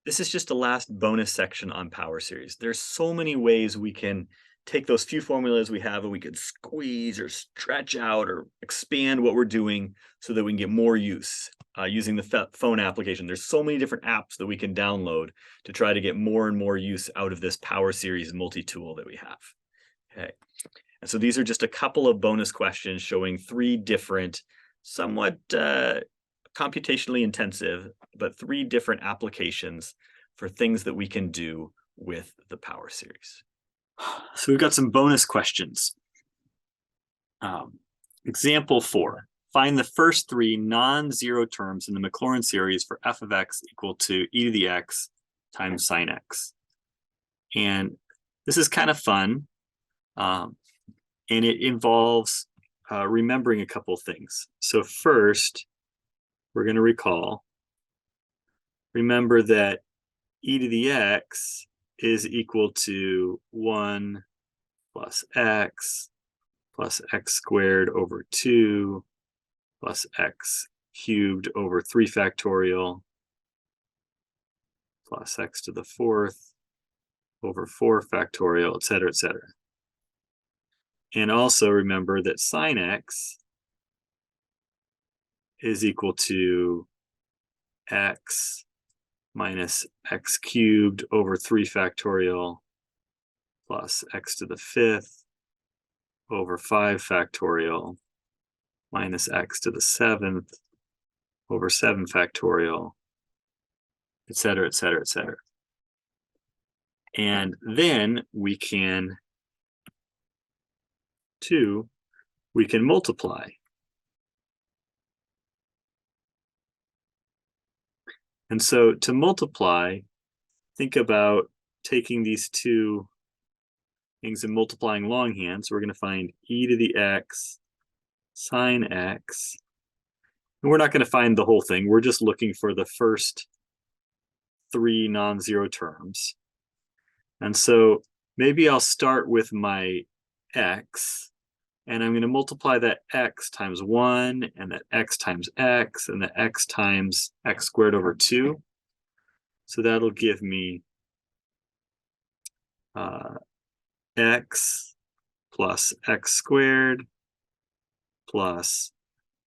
this is just a last bonus section on power series. There's so many ways we can take those few formulas we have and we could squeeze or stretch out or expand what we're doing so that we can get more use using the phone application. There's so many different apps that we can download to try to get more and more use out of this power series multi-tool that we have. Okay. And so these are just a couple of bonus questions showing three different, somewhat computationally intensive, but three different applications for things that we can do with the power series. So we've got some bonus questions. Example 4. Find the first three non-zero terms in the Maclaurin series for f of x equal to e to the x times sine x. And this is kind of fun. And it involves remembering a couple things. So first, we're going to remember that e to the x is equal to 1 plus x squared over 2 plus x cubed over 3 factorial plus x to the 4th over 4 factorial, et cetera, et cetera. And also remember that sine x is equal to x minus x cubed over 3 factorial plus x to the 5th over 5 factorial minus x to the 7th over 7 factorial, et cetera, et cetera, et cetera. And then we can multiply. And so to multiply, think about taking these two things and multiplying longhand. So we're going to find e to the x sine x. And we're not going to find the whole thing. We're just looking for the first three non-zero terms. And so maybe I'll start with my x, and I'm going to multiply that x times 1, and that x times x, and that x times x squared over 2. So that'll give me x plus x squared plus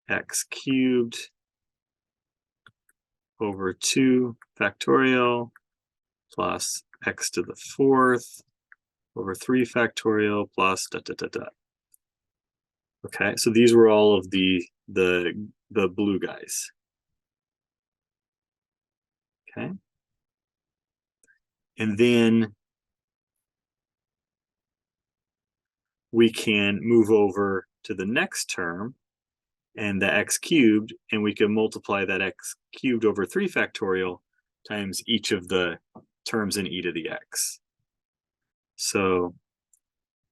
x cubed over 2 factorial plus x to the 4th over 3 factorial plus da da da da. Okay, so these were all of the blue guys. Okay. And then we can move over to the next term and the x cubed, and we can multiply that x cubed over 3 factorial times each of the terms in e to the x. So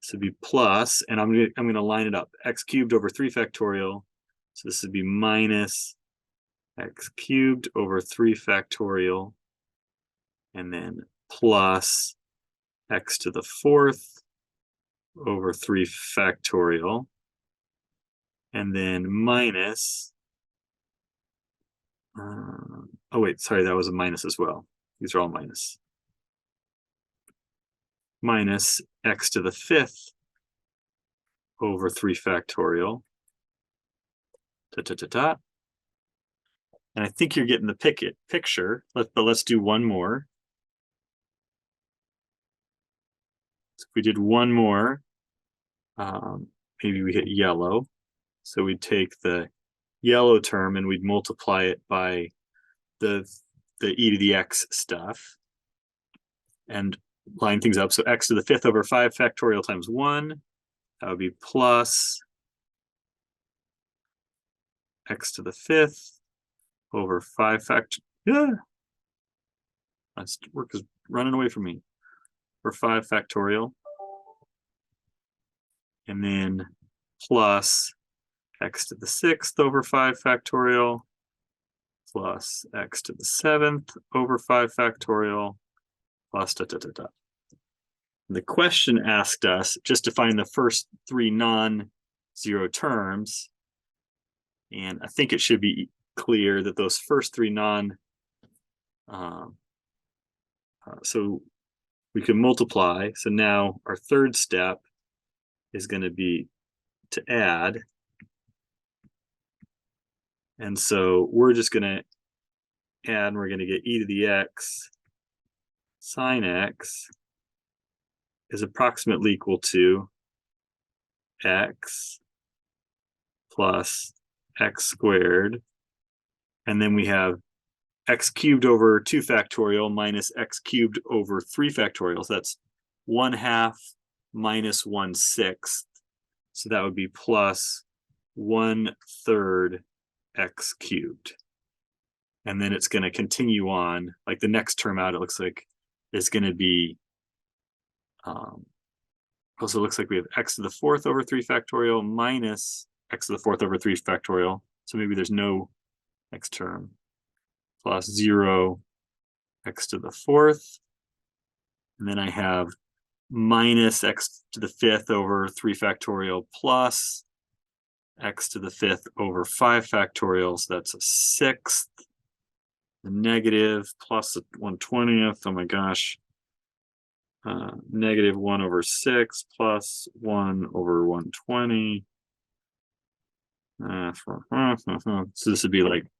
this would be plus, and I'm going to line it up. X cubed over 3 factorial. So this would be minus x cubed over 3 factorial, and then plus x to the 4th over 3 factorial, and then minus, oh wait, sorry, that was a minus as well. These are all minus. Minus x to the 5th over 3 factorial. Da, da, da, da. And I think you're getting the picture, but let's do one more. So if we did one more, maybe we hit yellow. So we'd take the yellow term and we'd multiply it by the e to the x stuff and line things up. So x to the 5th over 5 factorial times 1, that would be plus x to the 5th over 5 factorial. Yeah, my work is running away from me. For 5 factorial, and then plus x to the 6th over 5 factorial plus x to the 7th over 5 factorial plus da da da da. The question asked us just to find the first three non-zero terms, and I think it should be clear that those first three non-zero so we can multiply. So now our third step is going to be to add. And so we're just going to add, and we're going to get e to the x sine x is approximately equal to x plus x squared. And then we have x cubed over 2 factorial minus x cubed over 3 factorial. So that's 1/2 minus 1/6. So that would be plus 1/3 x cubed. And then it's going to continue on. Like the next term out, it looks like is going to be, also looks like we have x to the 4th over 3 factorial minus x to the 4th over 3 factorial. So maybe there's no next term, plus 0 x to the 4th. And then I have minus x to the 5th over 3 factorial plus x to the 5th over 5 factorial. So that's a 6th. The negative plus 1/20th. Oh my gosh. Negative 1 over 6 plus 1 over 120. So this would be like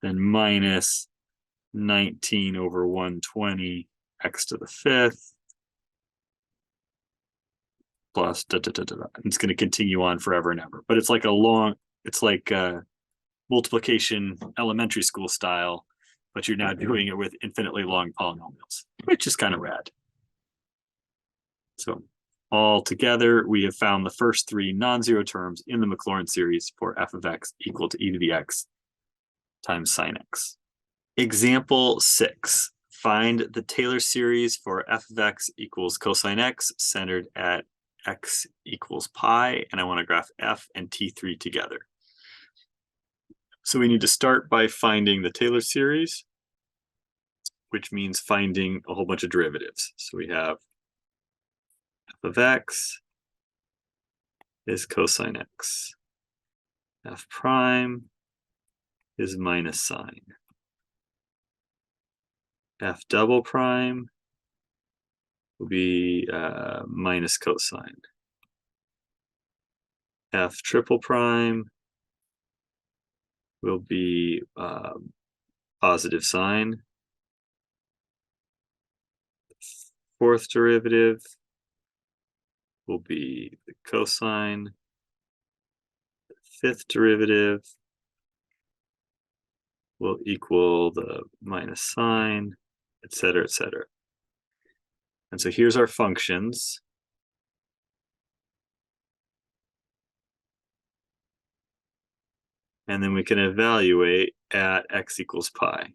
then minus 19 over 120 x to the 5th plus da, da, da, da, da. It's going to continue on forever and ever. But it's like a long, it's like multiplication elementary school style, but you're now doing it with infinitely long polynomials, which is kind of rad. So all together, we have found the first 3 non-zero terms in the Maclaurin series for f of x equal to e to the x times sine x. Example 6. Find the Taylor series for f of x equals cosine x centered at x equals pi, and I want to graph f and t3 together. So we need to start by finding the Taylor series, which means finding a whole bunch of derivatives. So we have f of x is cosine x. F prime is minus sine. F double prime will be minus cosine. F triple prime will be positive sine. Fourth derivative will be the cosine. The fifth derivative will equal the minus sine, etc., etc. And so here's our functions. And then we can evaluate at x equals pi.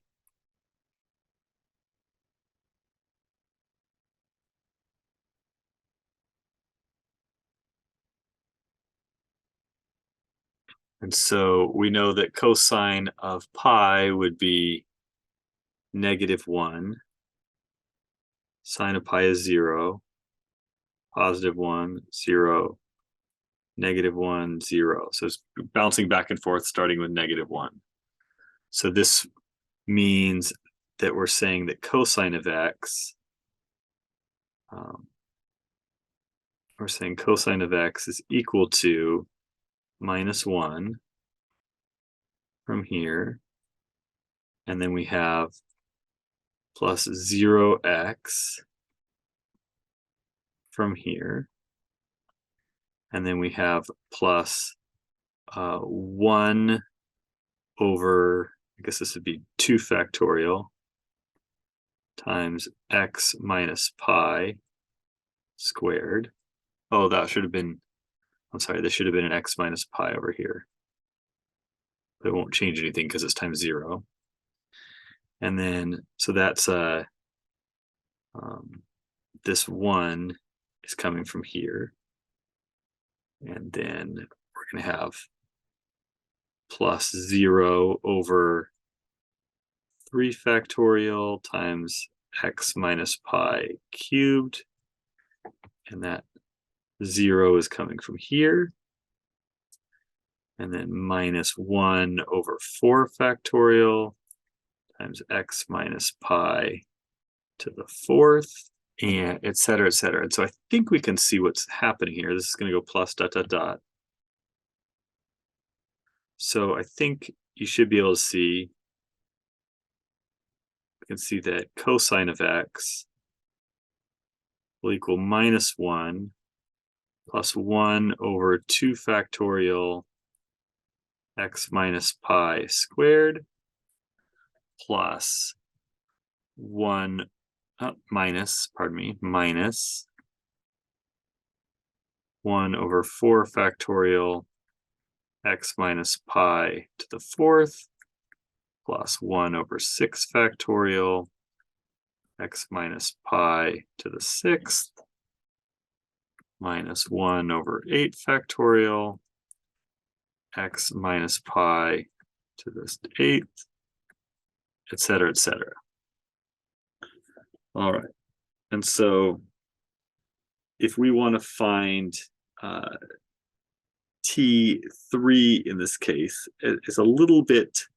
And so we know that cosine of pi would be -1. Sine of pi is 0. +1, 0. -1, 0. So it's bouncing back and forth starting with -1. So this means that we're saying that cosine of x, we're saying cosine of x is equal to -1 from here. And then we have plus 0x from here. And then we have plus 1 over, I guess this would be 2 factorial times x minus pi squared. Oh, that should have been, I'm sorry, this should have been an x minus pi over here. But it won't change anything because it's times 0. And then, so that's this 1 is coming from here. And then we're going to have plus 0 over 3 factorial times x minus pi cubed. And that 0 is coming from here. And then minus 1 over 4 factorial times x minus pi to the fourth, and et cetera, et cetera. And so I think we can see what's happening here. This is going to go plus dot, dot, dot. So I think you should be able to see, you can see that cosine of x will equal -1 plus 1 over 2 factorial x minus pi squared plus 1 minus 1 over 4 factorial x minus pi to the fourth plus 1 over 6 factorial x minus pi to the sixth minus 1 over 8 factorial x minus pi to the eighth, et cetera, et cetera. All right. And so if we want to find T3 in this case, it's a little bit,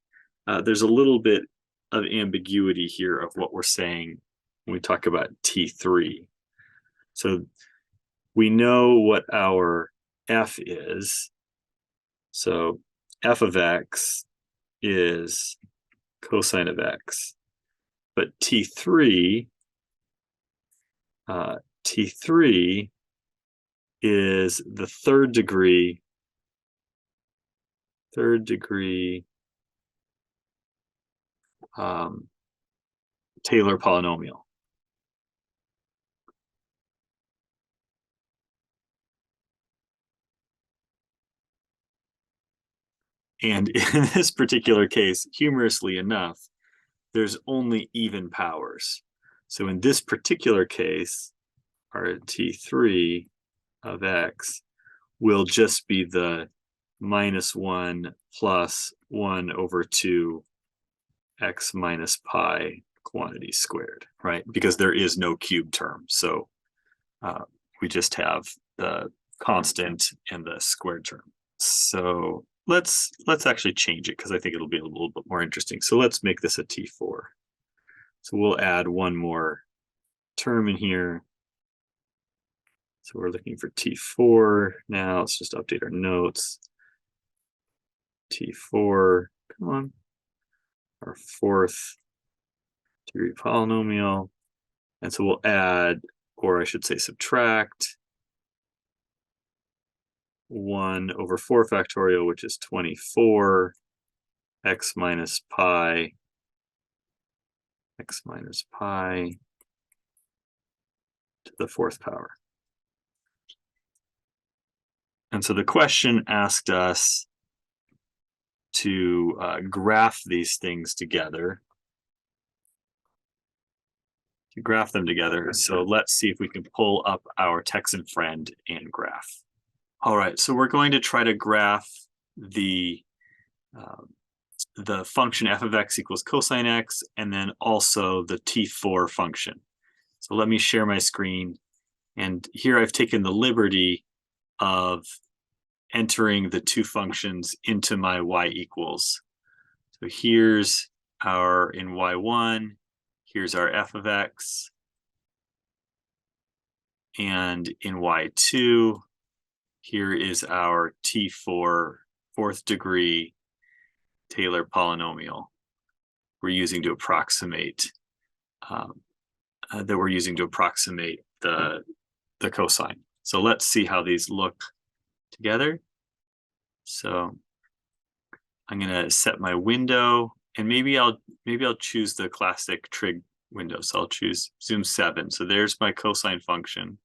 there's a little bit of ambiguity here of what we're saying when we talk about T3. So we know what our f is. So f of x is cosine of x. But T3 is the third degree Taylor polynomial. And in this particular case, humorously enough, there's only even powers. So in this particular case, our T3 of x will just be the -1 plus 1 over 2 x minus pi quantity squared, right? Because there is no cube term. So we just have the constant and the squared term. So let's actually change it because I think it'll be a little bit more interesting. So let's make this a T4. So we'll add one more term in here. So we're looking for T4 now. Let's just update our notes. T4, come on. Our fourth degree polynomial. And so we'll add, or I should say subtract, 1 over 4 factorial, which is 24, x minus pi to the fourth power. And so the question asked us to graph these things together, So let's see if we can pull up our Texan friend and graph. All right, so we're going to try to graph the function f of x equals cosine x, and then also the T4 function. So let me share my screen. And here I've taken the liberty of entering the two functions into my y equals. So here's our, in y1, here's our f of x. And in y2, here is our T4 fourth degree Taylor polynomial we're using to approximate the cosine. So let's see how these look together. So I'm going to set my window, and maybe I'll choose the classic trig window. So I'll choose zoom 7. So there's my cosine function,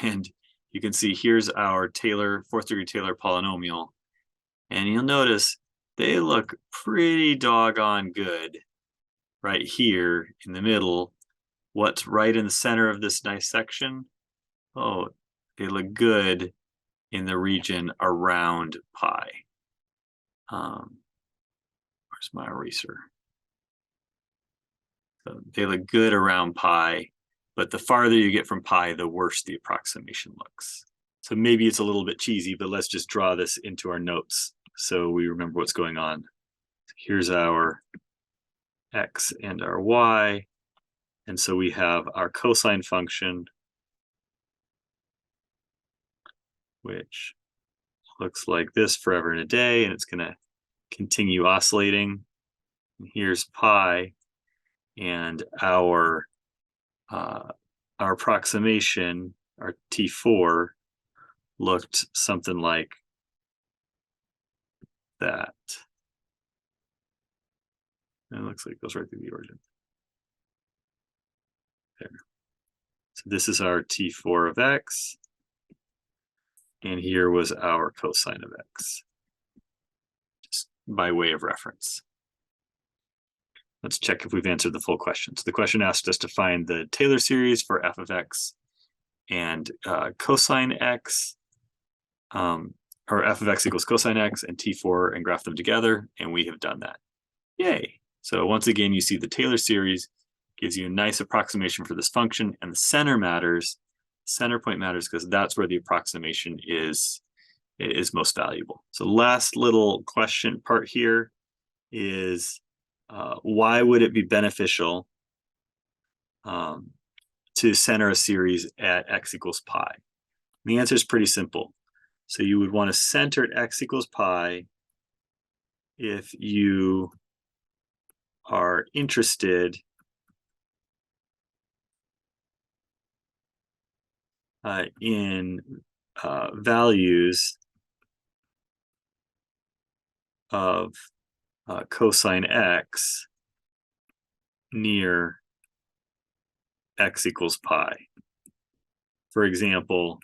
and you can see here's our Taylor fourth degree Taylor polynomial, and you'll notice they look pretty doggone good right here in the middle. What's right in the center of this nice section? Oh, they look good in the region around pi. Where's my eraser? So they look good around pi, but the farther you get from pi, the worse the approximation looks. So maybe it's a little bit cheesy, but let's just draw this into our notes so we remember what's going on. Here's our x and our y. And so we have our cosine function, which looks like this forever and a day, and it's going to continue oscillating. And here's pi, and our approximation, our T4, looked something like that. And it looks like it goes right through the origin. There. So this is our T4 of x, and here was our cosine of x, just by way of reference. Let's check if we've answered the full question. So the question asked us to find the Taylor series for f of x and cosine x, or f of x equals cosine x and T4, and graph them together, and we have done that. Yay! So once again, you see the Taylor series gives you a nice approximation for this function, and the center matters. Center point matters because that's where the approximation is most valuable. So last little question part here is, why would it be beneficial to center a series at x equals pi? And the answer is pretty simple. So you would want to center at x equals pi if you are interested in values of cosine x near x equals pi. For example,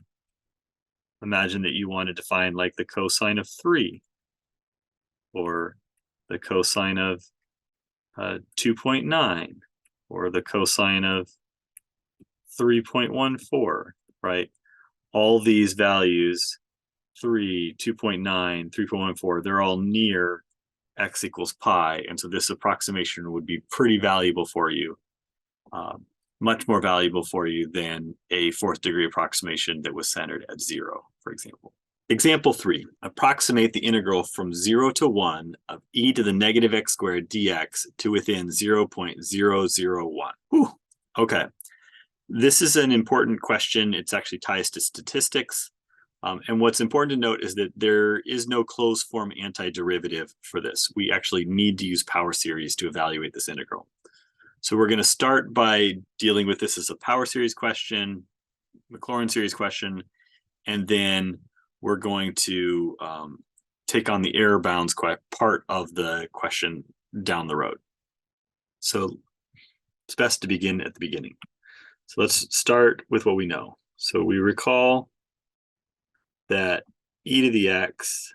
imagine that you wanted to find like the cosine of 3 or the cosine of 2.9 or the cosine of 3.14, right? All these values, 3, 2.9, 3.14, they're all near x equals pi. And so this approximation would be pretty valuable for you, much more valuable for you than a fourth degree approximation that was centered at 0, for example. Example 3, approximate the integral from 0 to 1 of e to the negative x squared dx to within 0.001. Whew. Okay, this is an important question. It's actually ties to statistics. And what's important to note is that there is no closed form antiderivative for this. We actually need to use power series to evaluate this integral. So we're going to start by dealing with this as a power series question, Maclaurin series question, and then we're going to take on the error bounds part of the question down the road. So it's best to begin at the beginning. So let's start with what we know. So we recall that e to the x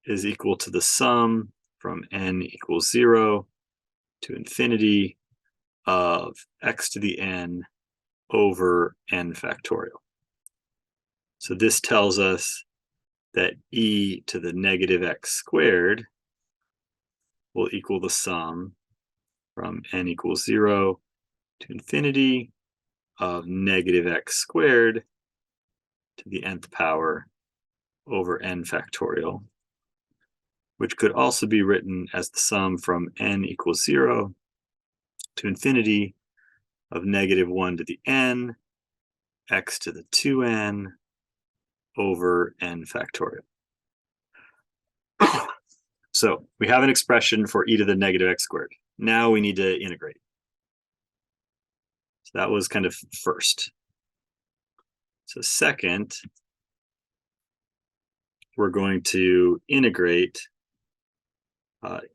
is equal to the sum from n equals 0 to infinity of x to the n over n factorial. So this tells us that e to the negative x squared will equal the sum from n equals 0 to infinity of negative x squared to the nth power over n factorial, which could also be written as the sum from n equals 0 to infinity of negative 1 to the n, x to the 2n over n factorial. So we have an expression for e to the negative x squared. Now we need to integrate. So that was kind of first. So second, we're going to integrate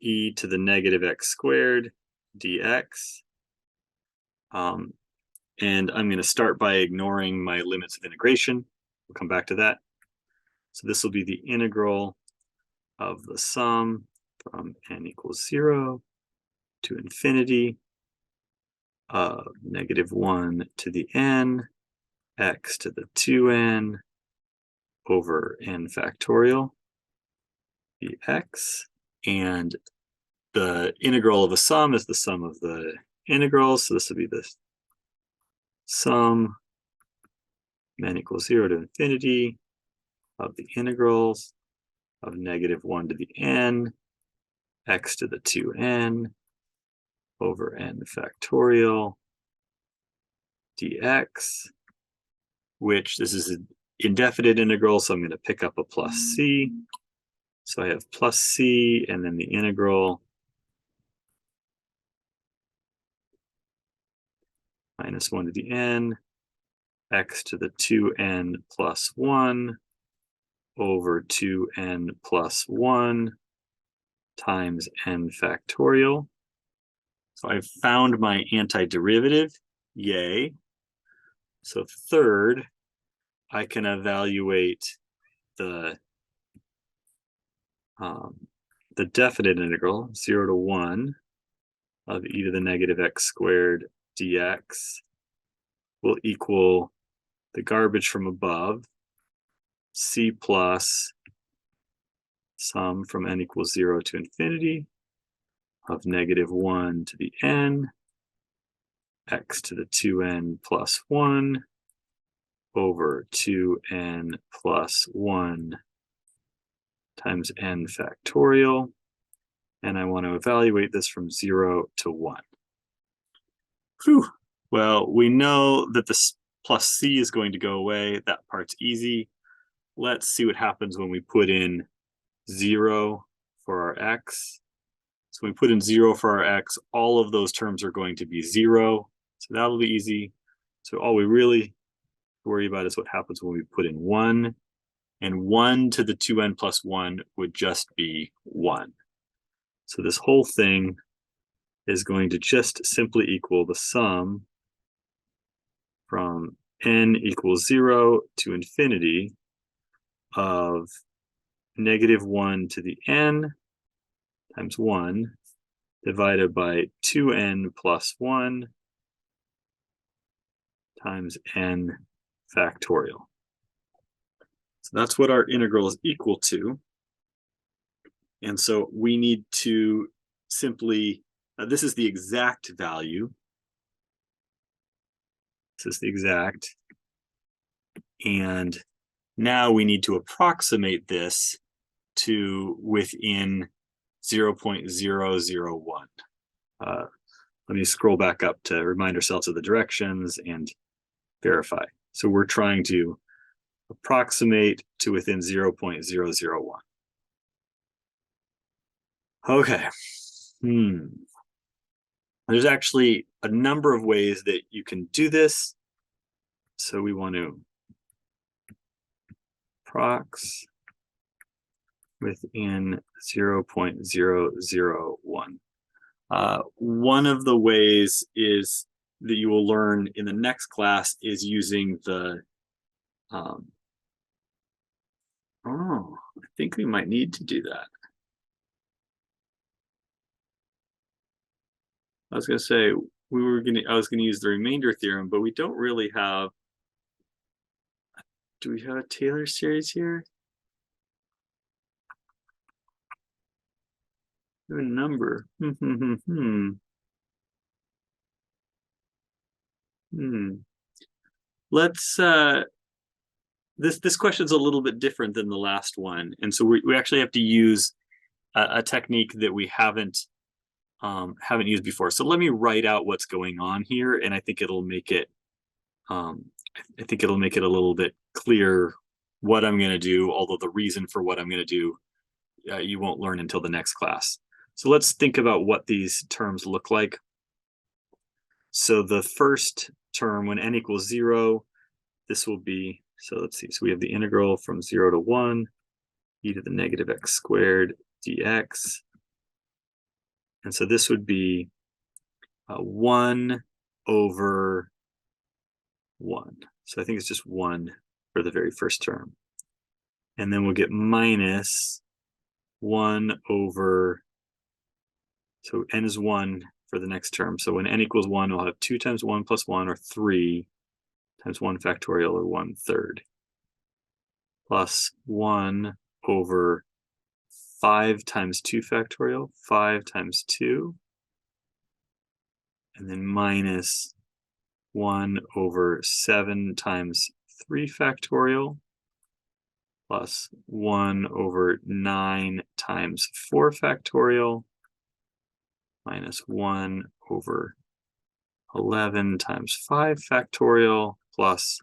e to the negative x squared dx. And I'm going to start by ignoring my limits of integration. We'll come back to that. So this will be the integral of the sum from n equals 0 to infinity of negative 1 to the n, x to the 2n over n factorial dx. And the integral of a sum is the sum of the integrals. So this will be the sum n equals 0 to infinity of the integrals of negative 1 to the n, x to the 2n over n factorial dx, which this is an indefinite integral, so I'm going to pick up a plus c. So I have plus c, and then the integral minus 1 to the n, x to the 2n plus 1 over 2n plus 1 times n factorial. So I've found my antiderivative, yay. So third, I can evaluate the definite integral, 0 to 1, of e to the negative x squared dx will equal the garbage from above, c plus sum from n equals 0 to infinity of negative 1 to the n, x to the 2n plus 1 over 2n plus 1 times n factorial. And I want to evaluate this from 0 to 1. Whew. Well, we know that this plus c is going to go away. That part's easy. Let's see what happens when we put in 0 for our x. So we put in 0 for our x, all of those terms are going to be 0. So that'll be easy. So all we really worry about is what happens when we put in 1. And 1 to the 2n plus 1 would just be 1. So this whole thing is going to just simply equal the sum from n equals 0 to infinity of negative 1 to the n times 1 divided by 2n plus 1 times n factorial. So that's what our integral is equal to. And so we need to simply, this is the exact value. This is the exact. And now we need to approximate this to within 0.001. Let me scroll back up to remind ourselves of the directions and verify. So we're trying to approximate to within 0.001. Okay. There's actually a number of ways that you can do this. So we want to prox within 0.001. One of the ways is that you will learn in the next class is using the, I think we might need to do that. I was going to say I was going to use the remainder theorem, but we don't really have. Do we have a Taylor series here? A number. Let's. This question's a little bit different than the last one, and so we actually have to use a technique that we haven't used before. So let me write out what's going on here, and I think it'll make it a little bit clear what I'm going to do, although the reason for what I'm going to do you won't learn until the next class. So let's think about what these terms look like. So the first term, when n equals 0, this will be, so let's see, so we have the integral from 0 to 1, e to the negative x squared dx. And so this would be 1 over 1. So I think it's just 1 for the very first term. And then we'll get minus 1 over, so n is 1 for the next term. So when n equals 1, we'll have 2 times 1 plus 1, or 3 times 1 factorial, or 1/3, plus 1 over 5 times 2 factorial, 5 times 2, and then minus 1 over 7 times 3 factorial, plus 1 over 9 times 4 factorial, minus 1 over 11 times 5 factorial plus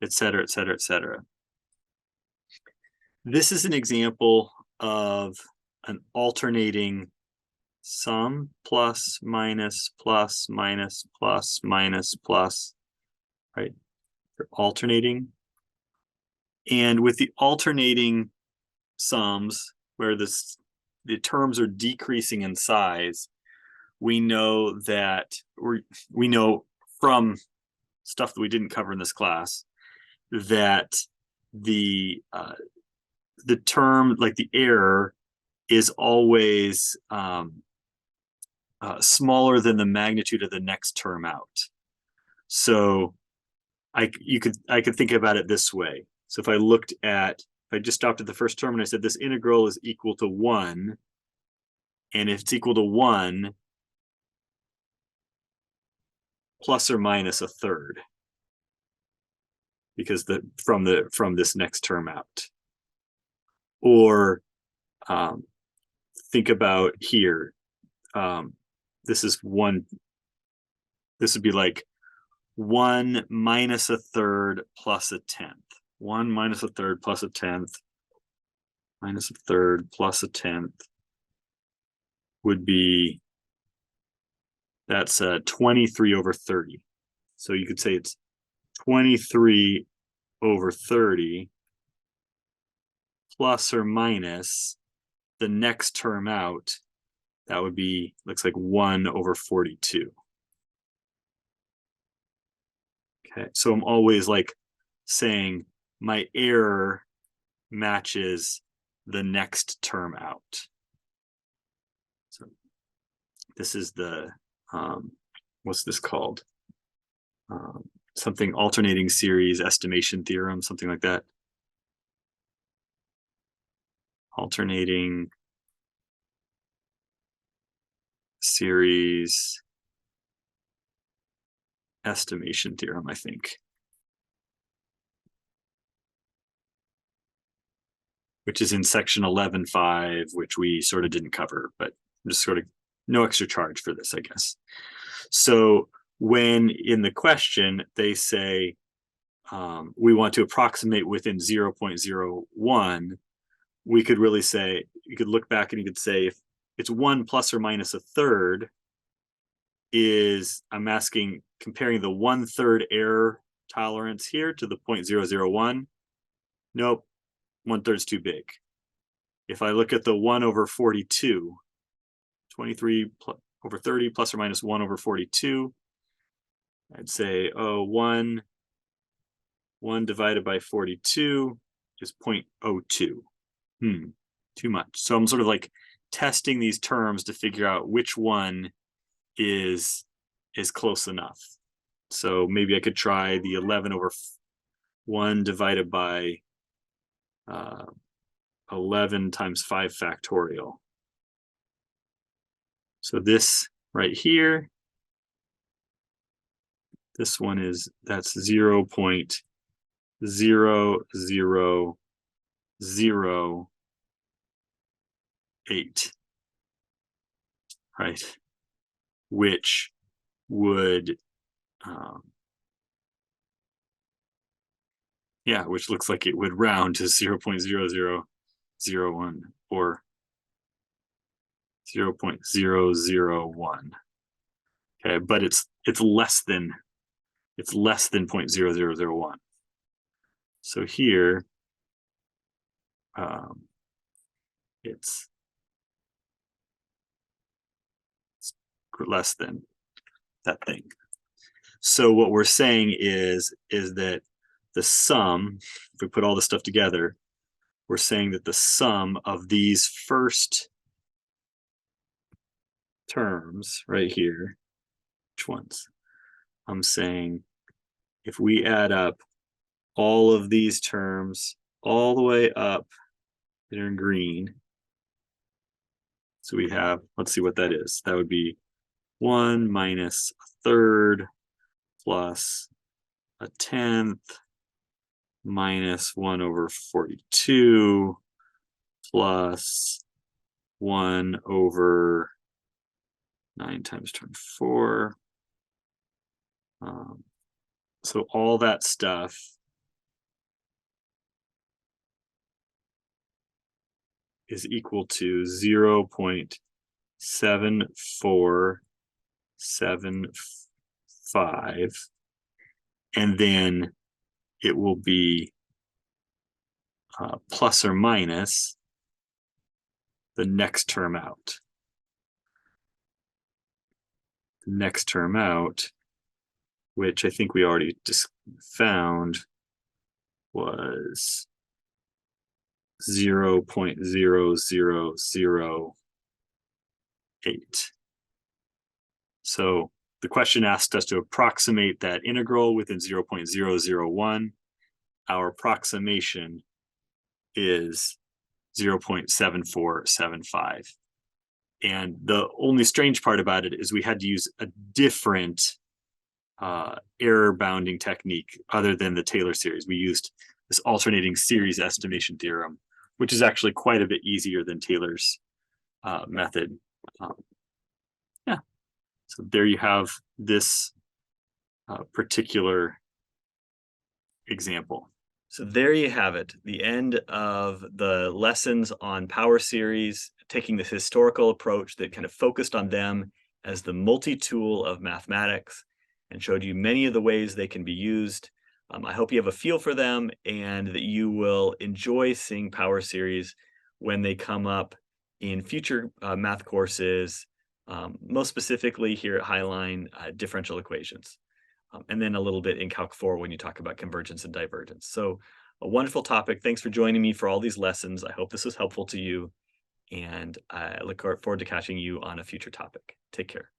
et cetera, et cetera, et cetera. This is an example of an alternating sum plus minus plus minus plus minus plus, right? They're alternating. And with the alternating sums where the terms are decreasing in size, we know that we know from stuff that we didn't cover in this class that the term, like the error, is always smaller than the magnitude of the next term out. So I could think about it this way. So if I just stopped at the first term and I said this integral is equal to 1, and if it's equal to 1 plus or minus a third, because from this next term out. Or think about here. This is 1. This would be like 1 minus a third plus a tenth. 1 minus a third plus a tenth minus a third plus a tenth would be, that's 23 over 30. So you could say it's 23 over 30 plus or minus the next term out. That would be, looks like 1 over 42. Okay, so I'm always like saying my error matches the next term out. So this is the, what's this called? Something alternating series estimation theorem, something like that. Alternating series estimation theorem, I think. Which is in section 11.5, which we sort of didn't cover, but just sort of no extra charge for this, I guess. So when in the question they say we want to approximate within 0.01, we could really say, you could look back and you could say if it's 1 plus or minus a third, is I'm asking, comparing the 1/3 error tolerance here to the 0.001. Nope, 1/3 is too big. If I look at the 1 over 42, 23 over 30 plus or minus 1 over 42, I'd say, oh, 1 divided by 42 is 0.02. Too much. So I'm sort of like testing these terms to figure out which one is close enough. So maybe I could try the 11 over 1 divided by 11 times 5 factorial. So this right here, this one is, that's 0.0008, right? Which would, yeah, which looks like it would round to 0.0001 or 0.001. Okay, but it's less than 0.0001. So here, it's less than that thing. So what we're saying is that the sum, if we put all this stuff together, we're saying that the sum of these first terms right here, which ones? I'm saying if we add up all of these terms all the way up that are in green, so we have, let's see what that is. That would be 1 minus a third plus a tenth minus 1 over 42 plus 1 over 9 times 24 So all that stuff is equal to 0.7475, and then it will be plus or minus the next term out. The next term out, which I think we already just found, was 0.0008. So the question asked us to approximate that integral within 0.001. Our approximation is 0.7475. And the only strange part about it is we had to use a different error bounding technique other than the Taylor series. We used this alternating series estimation theorem, which is actually quite a bit easier than Taylor's method. Yeah, so there you have this particular example. So there you have it, the end of the lessons on power series, taking this historical approach that kind of focused on them as the multi-tool of mathematics and showed you many of the ways they can be used. I hope you have a feel for them and that you will enjoy seeing power series when they come up in future math courses, most specifically here at Highline, differential equations. And then a little bit in Calc 4 when you talk about convergence and divergence. So a wonderful topic. Thanks for joining me for all these lessons. I hope this was helpful to you, and I look forward to catching you on a future topic. Take care.